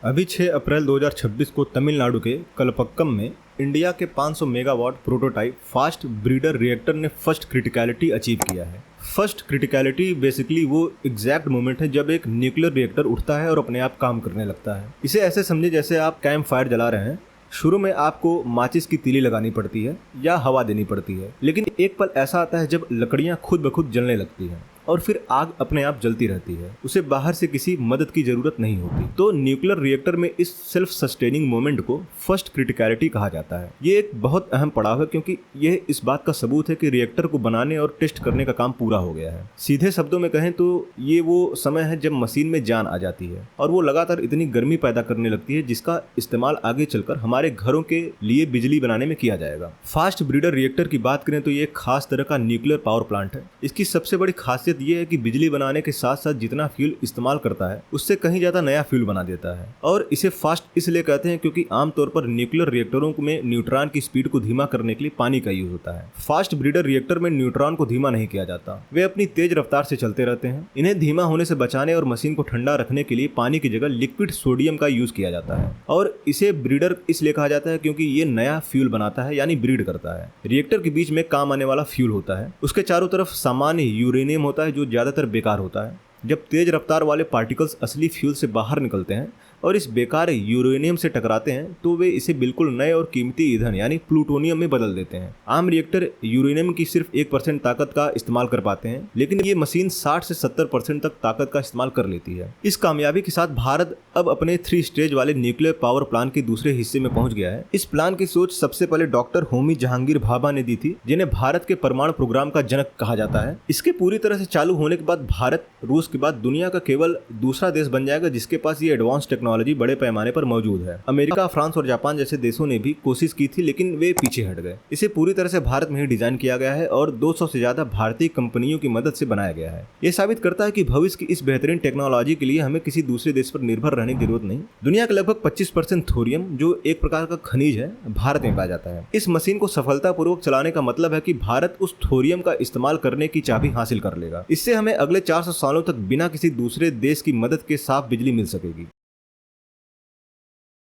अभी 6 अप्रैल 2026 को तमिलनाडु के कलपक्कम में इंडिया के 500 megawatt prototype fast breeder reactor ने फर्स्ट क्रिटिकलिटी अचीव किया है। फर्स्ट क्रिटिकलिटी बेसिकली वो एग्जैक्ट मोमेंट है जब एक न्यूक्लियर रिएक्टर उठता है और अपने आप काम करने लगता है। इसे ऐसे समझे जैसे आप कैंप फायर जला रहे हैं। शुरू में आपको माचिस की तीली लगानी पड़ती है या हवा देनी पड़ती है, लेकिन एक पल ऐसा आता है जब लकड़ियां खुद ब खुद जलने लगती हैं और फिर आग अपने आप जलती रहती है। उसे बाहर से किसी मदद की जरूरत नहीं होती। तो न्यूक्लियर रिएक्टर में इस सेल्फ सस्टेनिंग मोमेंट को फर्स्ट क्रिटिकलिटी कहा जाता है। ये एक बहुत अहम पड़ाव है क्योंकि यह इस बात का सबूत है कि रिएक्टर को बनाने और टेस्ट करने का काम पूरा हो गया है। सीधे शब्दों में कहें तो ये वो समय है जब मशीन में जान आ जाती है और वो लगातार इतनी गर्मी पैदा करने लगती है जिसका इस्तेमाल आगे चलकर हमारे घरों के लिए बिजली बनाने में किया जाएगा। फास्ट ब्रीडर रिएक्टर की बात करें तो ये एक खास तरह का न्यूक्लियर पावर प्लांट है। इसकी सबसे बड़ी खासियत ये है कि बिजली बनाने के साथ साथ जितना फ्यूल इस्तेमाल करता है उससे कहीं ज्यादा नया फ्यूल बना देता है। और इसे फास्ट इसलिए कहते हैं क्योंकि आमतौर पर न्यूक्लियर रिएक्टरों में न्यूट्रॉन की स्पीड को धीमा करने के लिए पानी का यूज होता है। फास्ट ब्रीडर रिएक्टर में न्यूट्रॉन को धीमा नहीं किया जाता, वे अपनी तेज रफ्तार से चलते रहते हैं। इन्हें धीमा होने से बचाने और मशीन को ठंडा रखने के लिए पानी की जगह लिक्विड सोडियम का यूज किया जाता है। और इसे ब्रीडर इसलिए कहा जाता है क्योंकि ये नया फ्यूल बनाता है, यानी ब्रीड करता है। रिएक्टर के बीच में काम आने वाला फ्यूल होता है, उसके चारों तरफ सामान्य यूरेनियम होता है जो ज्यादातर बेकार होता है। जब तेज रफ्तार वाले पार्टिकल्स असली फ्यूल से बाहर निकलते हैं और इस बेकार यूरेनियम से टकराते हैं तो वे इसे बिल्कुल नए और कीमती ईंधन यानी प्लूटोनियम में बदल देते हैं। आम रिएक्टर यूरेनियम की सिर्फ 1% ताकत का इस्तेमाल कर पाते हैं, लेकिन ये मशीन 60 से 70% तक ताकत का इस्तेमाल कर लेती है। इस कामयाबी के साथ भारत अब अपने 3 स्टेज वाले न्यूक्लियर पावर प्लांट के दूसरे हिस्से में पहुंच गया है। इस प्लान की सोच सबसे पहले डॉक्टर होमी जहांगीर भाभा ने दी थी, जिन्हें भारत के परमाणु प्रोग्राम का जनक कहा जाता है। इसके पूरी तरह से चालू होने के बाद भारत रूस के बाद दुनिया का केवल दूसरा देश बन जाएगा जिसके पास ये एडवांस टेक्नोलॉजी बड़े पैमाने पर मौजूद है। अमेरिका, फ्रांस और जापान जैसे देशों ने भी कोशिश की थी, लेकिन वे पीछे हट गए। इसे पूरी तरह से भारत में ही डिजाइन किया गया है और 200 से ज्यादा भारतीय कंपनियों की मदद से बनाया गया है। यह साबित करता है कि भविष्य की इस बेहतरीन टेक्नोलॉजी के लिए हमें किसी दूसरे देश पर निर्भर रहने की जरूरत नहीं। दुनिया का लगभग 25% थोरियम, जो एक प्रकार का खनिज है, भारत में पाया जाता है। इस मशीन को सफलतापूर्वक चलाने का मतलब है कि भारत उस थोरियम का इस्तेमाल करने की चाबी हासिल कर लेगा। इससे हमें अगले 400 सालों तक बिना किसी दूसरे देश की मदद के साफ बिजली मिल सकेगी।